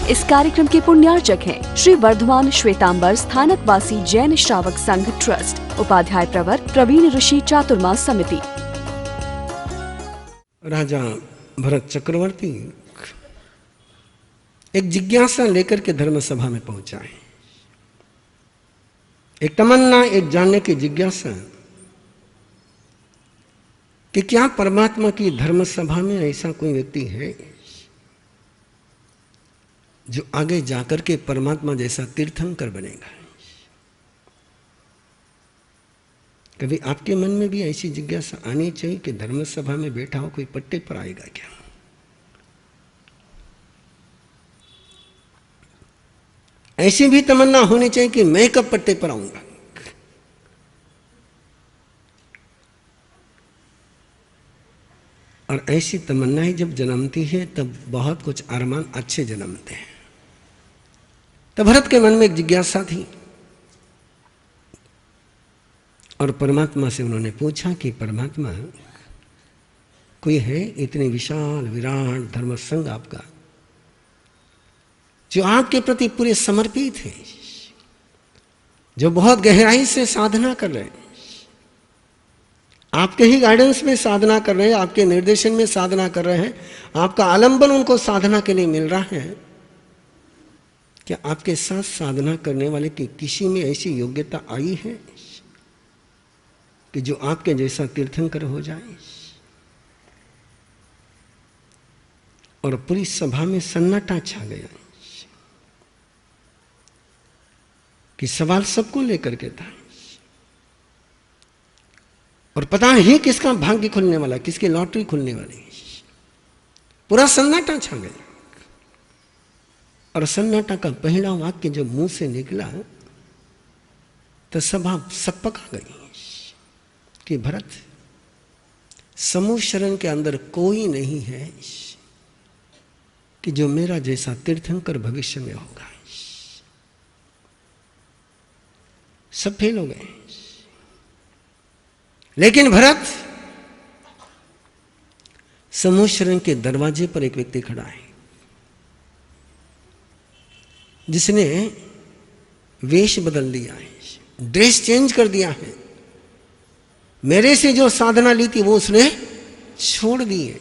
इस कार्यक्रम के पुण्यार्चक हैं श्री वर्धमान श्वेतांबर स्थानकवासी जैन श्रावक संघ ट्रस्ट, उपाध्याय प्रवर प्रवीण ऋषि चातुर्मास समिति। राजा भरत चक्रवर्ती एक जिज्ञासा लेकर के धर्म सभा में पहुंचा है। एक तमन्ना, एक जानने की जिज्ञासा कि क्या परमात्मा की धर्म सभा में ऐसा कोई व्यक्ति है जो आगे जाकर के परमात्मा जैसा तीर्थंकर बनेगा। कभी आपके मन में भी ऐसी जिज्ञासा आनी चाहिए कि धर्म सभा में बैठा हो कोई पट्टे पर आएगा क्या। ऐसी भी तमन्ना होनी चाहिए कि मैं कब पट्टे पर आऊंगा। और ऐसी तमन्नाएं जब जन्मती है तब बहुत कुछ अरमान अच्छे जन्मते हैं। तो भरत के मन में एक जिज्ञासा थी और परमात्मा से उन्होंने पूछा कि परमात्मा, कोई है इतनी विशाल विराट धर्म संघ आपका जो आपके प्रति पूरे समर्पित है, जो बहुत गहराई से साधना कर रहे हैं, आपके ही गाइडेंस में साधना कर रहे हैं, आपके निर्देशन में साधना कर रहे हैं, आपका आलंबन उनको साधना के लिए मिल रहा है। क्या आपके साथ साधना करने वाले की किसी में ऐसी योग्यता आई है कि जो आपके जैसा तीर्थंकर हो जाए। और पूरी सभा में सन्नाटा छा गया कि सवाल सबको लेकर के था और पता नहीं किसका भाग्य खुलने वाला, किसकी लॉटरी खुलने वाली। पूरा सन्नाटा छा गया और सन्नाटा का पहला वाक्य जब मुंह से निकला तो सभा सकपका गई कि भरत, समूह शरण के अंदर कोई नहीं है कि जो मेरा जैसा तीर्थंकर भविष्य में होगा। सब फेल हो गए। लेकिन भरत, समूह शरण के दरवाजे पर एक व्यक्ति खड़ा है जिसने वेश बदल लिया है, ड्रेस चेंज कर दिया है। मेरे से जो साधना ली थी वो उसने छोड़ दी है,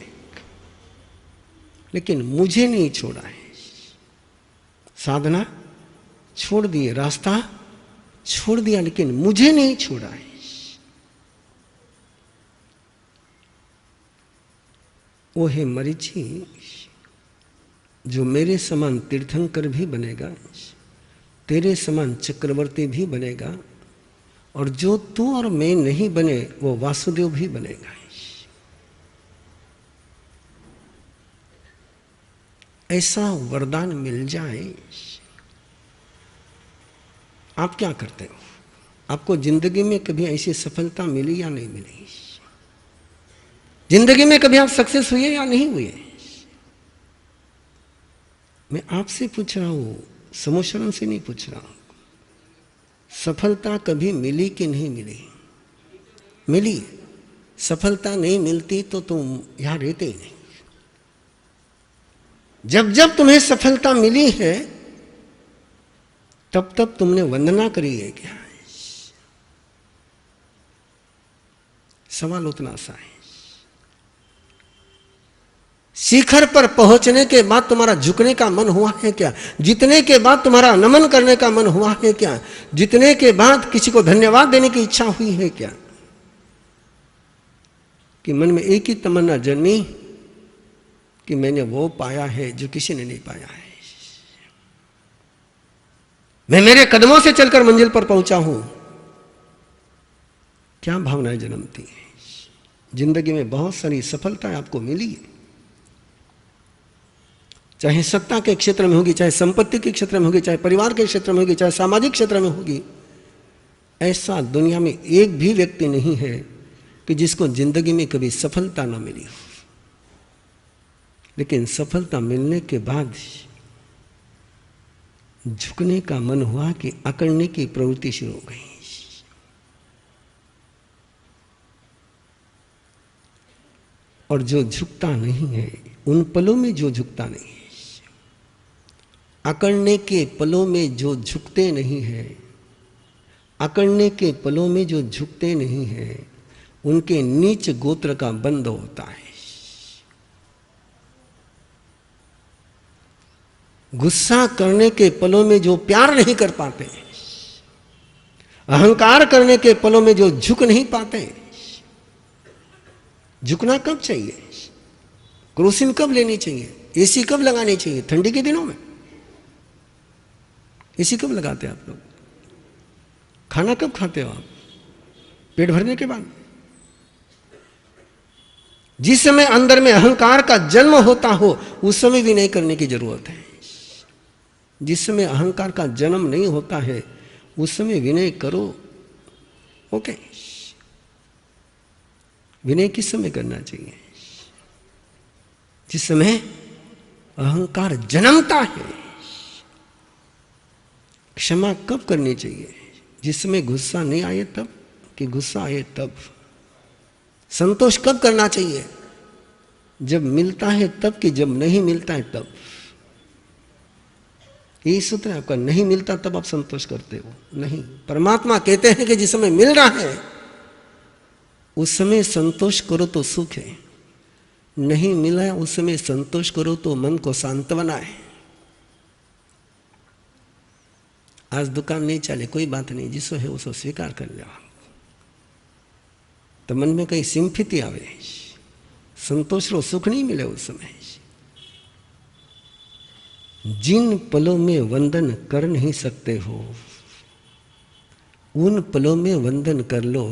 लेकिन मुझे नहीं छोड़ा है। साधना छोड़ दी है, रास्ता छोड़ दिया, लेकिन मुझे नहीं छोड़ा है। वो है मरीचि जो मेरे समान तीर्थंकर भी बनेगा, तेरे समान चक्रवर्ती भी बनेगा, और जो तू और मैं नहीं बने वो वासुदेव भी बनेगा। ऐसा वरदान मिल जाए, आप क्या करते हो? आपको जिंदगी में कभी ऐसी सफलता मिली या नहीं मिली? जिंदगी में कभी आप सक्सेस हुए या नहीं हुए? मैं आपसे पूछ रहा हूं, समूह शरण से नहीं पूछ रहा हूं। सफलता कभी मिली कि नहीं मिली? मिली। सफलता नहीं मिलती तो तुम यहां रहते ही नहीं। जब जब तुम्हें सफलता मिली है तब तब तुमने वंदना करी है क्या? सवाल उतना सा है। शिखर पर पहुंचने के बाद तुम्हारा झुकने का मन हुआ है क्या? जीतने के बाद तुम्हारा नमन करने का मन हुआ है क्या? जीतने के बाद किसी को धन्यवाद देने की इच्छा हुई है क्या? कि मन में एक ही तमन्ना जन्मी कि मैंने वो पाया है जो किसी ने नहीं पाया है, मैं मेरे कदमों से चलकर मंजिल पर पहुंचा हूं। क्या भावनाएं जन्मती है? जिंदगी में बहुत सारी सफलताएं आपको मिली है, चाहे सत्ता के क्षेत्र में होगी, चाहे संपत्ति के क्षेत्र में होगी, चाहे परिवार के क्षेत्र में होगी, चाहे सामाजिक क्षेत्र में होगी। ऐसा दुनिया में एक भी व्यक्ति नहीं है कि जिसको जिंदगी में कभी सफलता ना मिली हो। लेकिन सफलता मिलने के बाद झुकने का मन हुआ कि अकड़ने की प्रवृत्ति शुरू हो गई। और जो झुकता नहीं है, उन पलों में जो झुकता नहीं है, अकड़ने के पलों में जो झुकते नहीं हैं, अकड़ने के पलों में जो झुकते नहीं हैं, उनके नीच गोत्र का बंध होता है। गुस्सा करने के पलों में जो प्यार नहीं कर पाते, अहंकार करने के पलों में जो झुक नहीं पाते। झुकना कब चाहिए? क्रोसिन कब लेनी चाहिए? एसी कब लगानी चाहिए? ठंडी के दिनों में। एसी कब लगाते हैं आप लोग? खाना कब खाते हो आप? पेट भरने के बाद। जिस समय अंदर में अहंकार का जन्म होता हो उस समय भी नहीं करने की जरूरत है। जिस समय अहंकार का जन्म नहीं होता है उस समय विनय करो। ओके, विनय किस समय करना चाहिए? जिस समय अहंकार जन्मता है। क्षमा कब करनी चाहिए? जिस समय गुस्सा नहीं आए तब, कि गुस्सा आए तब। संतोष कब करना चाहिए? जब मिलता है तब, कि जब नहीं मिलता है तब। यही सूत्र है आपका। नहीं मिलता तब आप संतोष करते हो? नहीं। परमात्मा कहते हैं कि जिस समय मिल रहा है उस समय संतोष करो तो सुख है, नहीं मिला उस समय संतोष करो तो मन को सांत्वना है। आज दुकान नहीं चले, कोई बात नहीं, जिसो है उसको स्वीकार कर लो। तो मन में कहीं सिंपैथी आवे, संतोष रो, सुख नहीं मिले उस समय। जिन पलों में वंदन कर नहीं सकते हो उन पलों में वंदन कर लो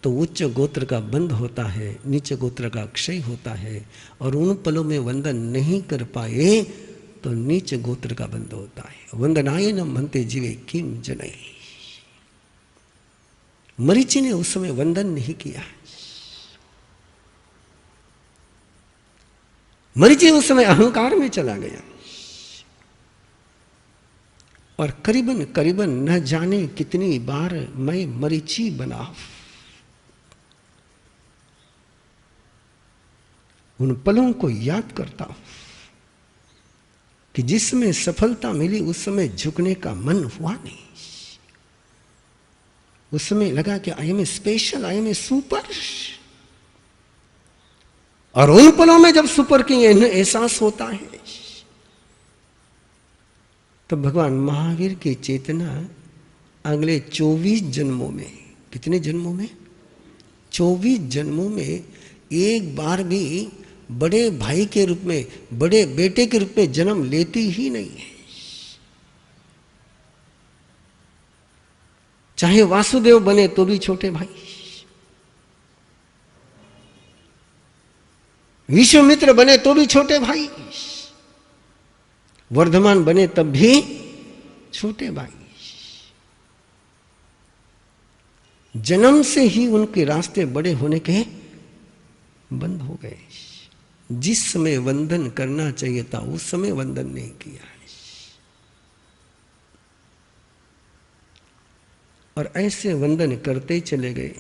तो उच्च गोत्र का बंध होता है, नीच गोत्र का क्षय होता है। और उन पलों में वंदन नहीं कर पाए तो नीच गोत्र का बंध होता है। वंदनाय न मनते जीवे किम जनय। मरीचि ने उस समय वंदन नहीं किया। मरीचि उस समय अहंकार में चला गया और करीबन करीबन न जाने कितनी बार मैं मरीचि बना। उन पलों को याद करता हूं कि जिसमें सफलता मिली उस समय झुकने का मन हुआ नहीं। उस समय लगा कि I am a special, I am a super. और उन पलों में जब सुपर की एहसास होता है तो भगवान महावीर की चेतना अगले 24 जन्मों में, कितने जन्मों में? 24 जन्मों में एक बार भी बड़े भाई के रूप में, बड़े बेटे के रूप में जन्म लेती ही नहीं है। चाहे वासुदेव बने तो भी छोटे भाई, विश्वामित्र बने तो भी छोटे भाई, वर्धमान बने तब भी छोटे भाई। जन्म से ही उनके रास्ते बड़े होने के बंद हो गए। जिस समय वंदन करना चाहिए था उस समय वंदन नहीं किया। और ऐसे वंदन करते चले गए।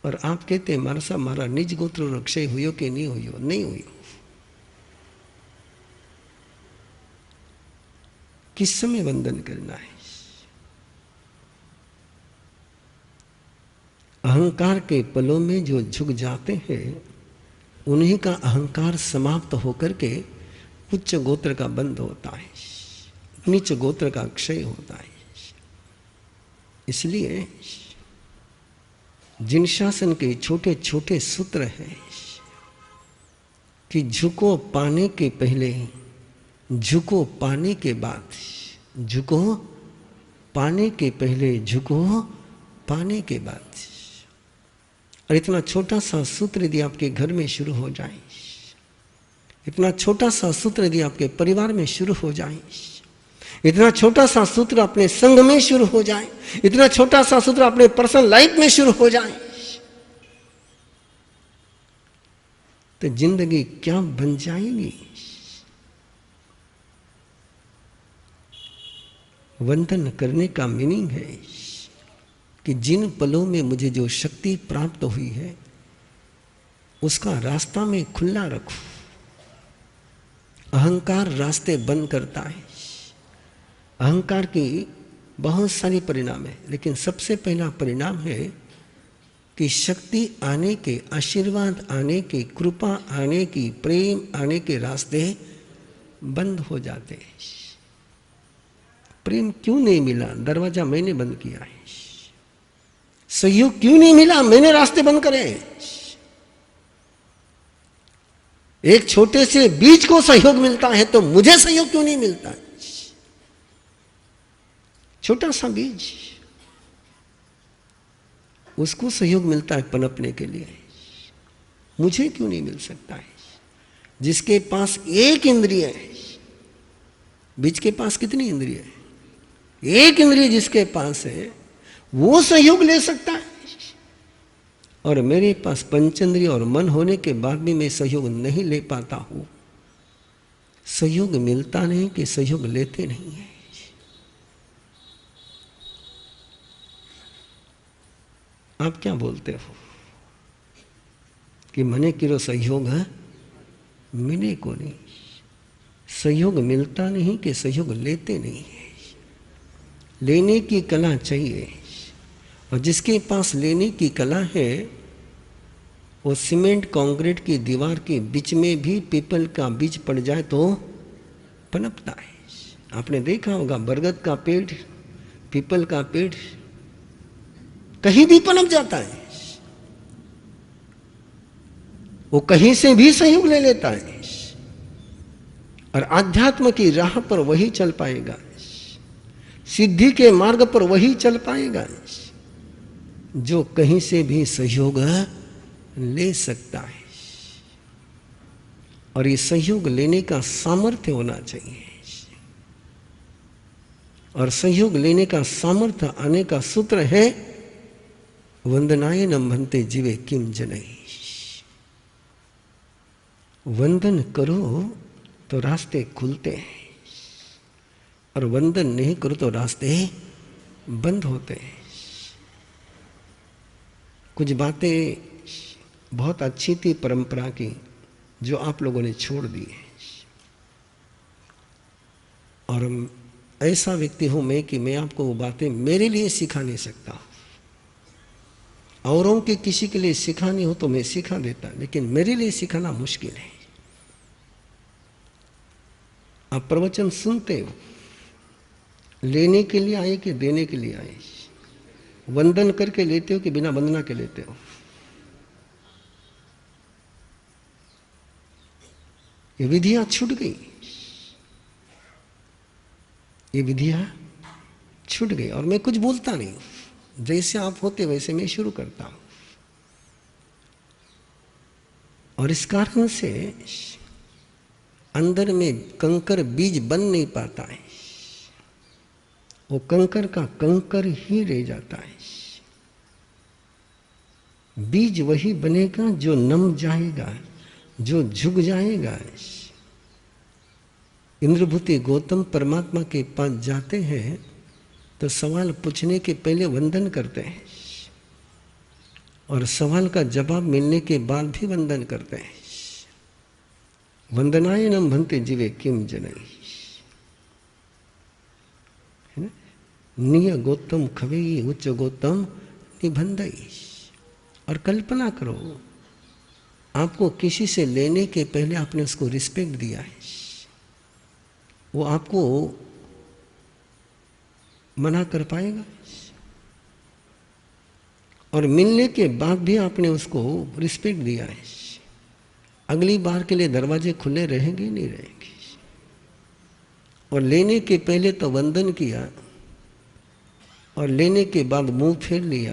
और आप कहते हैं मारा साहब मारा निज गोत्र क्षय हुई कि नहीं हुई? नहीं हुई। किस समय वंदन करना है? अहंकार के पलों में जो झुक जाते हैं उन्हीं का अहंकार समाप्त होकर के उच्च गोत्र का बंध होता है, नीच गोत्र का क्षय होता है। इसलिए जिन शासन के छोटे छोटे सूत्र हैं कि झुको पाने के पहले, झुको पाने के बाद, झुको पाने के पहले, झुको पाने के बाद। और इतना छोटा सा सूत्र यदि आपके घर में शुरू हो जाए, इतना छोटा सा सूत्र यदि आपके परिवार में शुरू हो जाए, इतना छोटा सा सूत्र अपने संघ में शुरू हो जाए, इतना छोटा सा सूत्र अपने पर्सनल लाइफ में शुरू हो जाए, तो जिंदगी क्या बन जाएगी। वंदन करने का मीनिंग है कि जिन पलों में मुझे जो शक्ति प्राप्त हुई है उसका रास्ता में खुला रखूं। अहंकार रास्ते बंद करता है। अहंकार की बहुत सारी परिणाम है, लेकिन सबसे पहला परिणाम है कि शक्ति आने के, आशीर्वाद आने के, कृपा आने की, प्रेम आने के रास्ते बंद हो जाते हैं। प्रेम क्यों नहीं मिला? दरवाजा मैंने बंद किया है। सहयोग क्यों नहीं मिला? मैंने रास्ते बंद करे। एक छोटे से बीज को सहयोग मिलता है तो मुझे सहयोग क्यों नहीं मिलता? छोटा सा बीज, उसको सहयोग मिलता है पनपने के लिए, मुझे क्यों नहीं मिल सकता है? जिसके पास एक इंद्रिय है, बीज के पास कितनी इंद्रिय है? एक इंद्रिय जिसके पास है वो सहयोग ले सकता है, और मेरे पास पंचेंद्रिय और मन होने के बाद भी मैं सहयोग नहीं ले पाता हूं। सहयोग मिलता नहीं कि सहयोग लेते नहीं है। आप क्या बोलते हो कि मने किरो सहयोग है? मिले को नहीं। सहयोग मिलता नहीं कि सहयोग लेते नहीं है। लेने की कला चाहिए, और जिसके पास लेने की कला है वो सीमेंट कंक्रीट की दीवार के बीच में भी पीपल का बीज पड़ जाए तो पनपता है। आपने देखा होगा बरगद का पेड़, पीपल का पेड़ कहीं भी पनप जाता है, वो कहीं से भी सहयोग ले लेता है, और आध्यात्म की राह पर वही चल पाएगा, सिद्धि के मार्ग पर वही चल पाएगा जो कहीं से भी सहयोग ले सकता है। और ये सहयोग लेने का सामर्थ्य होना चाहिए, और सहयोग लेने का सामर्थ्य आने का सूत्र है वंदनाय न भन्ते जीवे किम जनई। वंदन करो तो रास्ते खुलते हैं, और वंदन नहीं करो तो रास्ते बंद होते हैं। कुछ बातें बहुत अच्छी थी परंपरा की जो आप लोगों ने छोड़ दी है, और ऐसा व्यक्ति हूं मैं कि मैं आपको वो बातें मेरे लिए सिखा नहीं सकता। औरों के किसी के लिए सिखानी हो तो मैं सिखा देता, लेकिन मेरे लिए सिखाना मुश्किल है। आप प्रवचन सुनते हो, लेने के लिए आए कि देने के लिए आए? वंदन करके लेते हो कि बिना वंदना के लेते हो? ये विधियां छूट गई, ये विधियां छूट गई, और मैं कुछ बोलता नहीं, जैसे आप होते वैसे मैं शुरू करता हूं। और इस कारण से अंदर में कंकर बीज बन नहीं पाता है, वो कंकर का कंकर ही रह जाता है। बीज वही बनेगा जो नम जाएगा, जो झुक जाएगा। इंद्रभूति गौतम परमात्मा के पास जाते हैं तो सवाल पूछने के पहले वंदन करते हैं, और सवाल का जवाब मिलने के बाद भी वंदन करते हैं। वंदनाय न भन्ते जीवे किम जनई। निय गौतम खवेई उच्च गौतम निबंधई। और कल्पना करो, आपको किसी से लेने के पहले आपने उसको रिस्पेक्ट दिया है, वो आपको मना कर पाएगा? और मिलने के बाद भी आपने उसको रिस्पेक्ट दिया है, अगली बार के लिए दरवाजे खुले रहेंगे नहीं रहेंगे? और लेने के पहले तो वंदन किया, और लेने के बाद मुंह फेर लिया,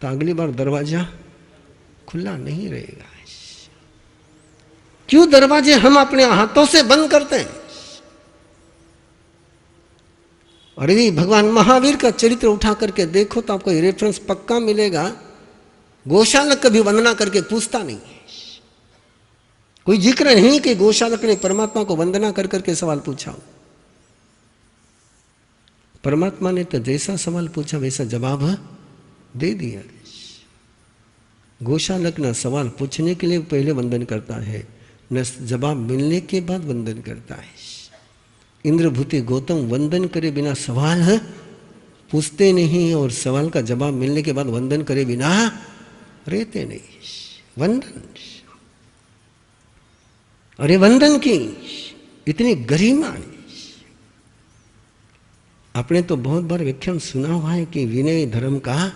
तो अगली बार दरवाजा खुला नहीं रहेगा। क्यों दरवाजे हम अपने हाथों से बंद करते हैं? और यदि भगवान महावीर का चरित्र उठा करके देखो तो आपको रेफरेंस पक्का मिलेगा। गौशालक कभी वंदना करके पूछता नहीं, कोई जिक्र नहीं कि गौशालक ने परमात्मा को वंदना कर करके सवाल पूछा। परमात्मा ने तो जैसा सवाल पूछा वैसा जवाब दे दिया। गौशालक ना सवाल पूछने के लिए पहले वंदन करता है, न जवाब मिलने के बाद वंदन करता है। इंद्रभूति गौतम वंदन करे बिना सवाल है पूछते नहीं, और सवाल का जवाब मिलने के बाद वंदन करे बिना रहते नहीं। वंदन, अरे वंदन की इतनी गरिमा। आपने तो बहुत बार व्याख्यान सुना हुआ है कि विनय धर्म का,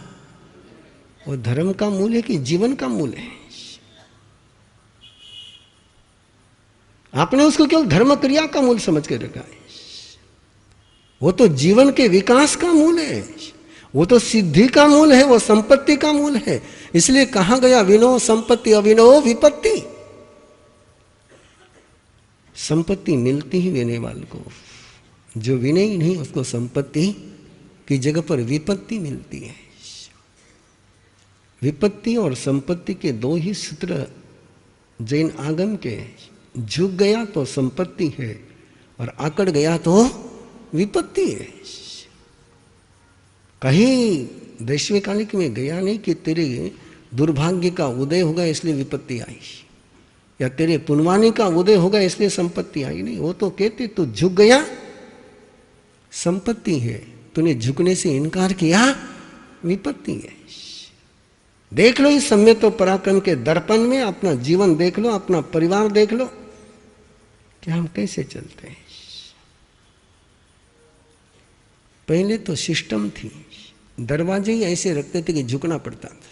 और धर्म का मूल है कि जीवन का मूल है। आपने उसको केवल धर्म क्रिया का मूल समझ के रखा है। वो तो जीवन के विकास का मूल है, वो तो सिद्धि का मूल है, वो संपत्ति का मूल है। इसलिए कहा गया विनो संपत्ति अविनो विपत्ति। संपत्ति मिलती ही विनय वाले को, जो विनय ही नहीं उसको संपत्ति की जगह पर विपत्ति मिलती है। विपत्ति और संपत्ति के दो ही सूत्र जैन आगम के। झुक गया तो संपत्ति है और आकड़ गया तो विपत्ति है। कहीं वैश्विकालिक में गया नहीं कि तेरे दुर्भाग्य का उदय होगा इसलिए विपत्ति आई, या तेरे पुण्यवानी का उदय होगा इसलिए संपत्ति आई। नहीं, वो तो कहते तू झुक गया संपत्ति है, तूने झुकने से इनकार किया विपत्ति है। देख लो इस सम्यक तो पराक्रम के दर्पण में अपना जीवन देख लो, अपना परिवार देख लो कि हम कैसे चलते हैं। पहले तो सिस्टम थी, दरवाजे ही ऐसे रखते थे कि झुकना पड़ता था।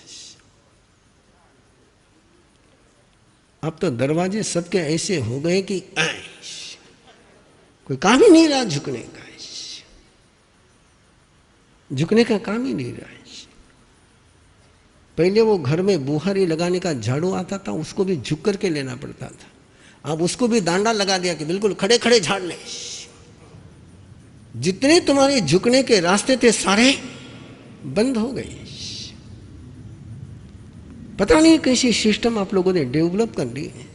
अब तो दरवाजे सबके ऐसे हो गए कि कोई काम ही नहीं रहा झुकने का, झुकने का काम ही नहीं रहा है। पहले वो घर में बुहारी लगाने का झाड़ू आता था, उसको भी झुक करके लेना पड़ता था। अब उसको भी दांडा लगा दिया कि बिल्कुल खड़े खड़े झाड़ ले। जितने तुम्हारे झुकने के रास्ते थे सारे बंद हो गए। पता नहीं कैसी सिस्टम आप लोगों ने डेवलप कर ली है।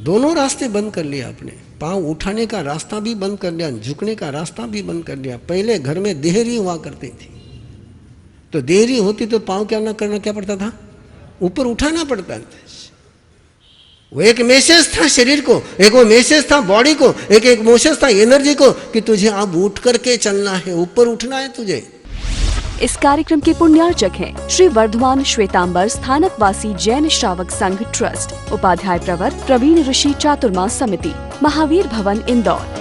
दोनों रास्ते बंद कर लिया आपने, पांव उठाने का रास्ता भी बंद कर लिया, झुकने का रास्ता भी बंद कर लिया। पहले घर में देहरी हुआ करती थी, तो देहरी होती तो पांव क्या ना करना क्या पड़ता था, ऊपर उठाना पड़ता था। वो एक मैसेज था शरीर को, एक वो मैसेज था बॉडी को, एक मैसेज था एनर्जी को कि तुझे अब उठ करके चलना है, ऊपर उठना है तुझे। इस कार्यक्रम के पुण्यार्चक हैं श्री वर्धमान श्वेतांबर स्थानकवासी जैन श्रावक संघ ट्रस्ट, उपाध्याय प्रवर प्रवीण ऋषि चातुर्मास समिति, महावीर भवन इंदौर।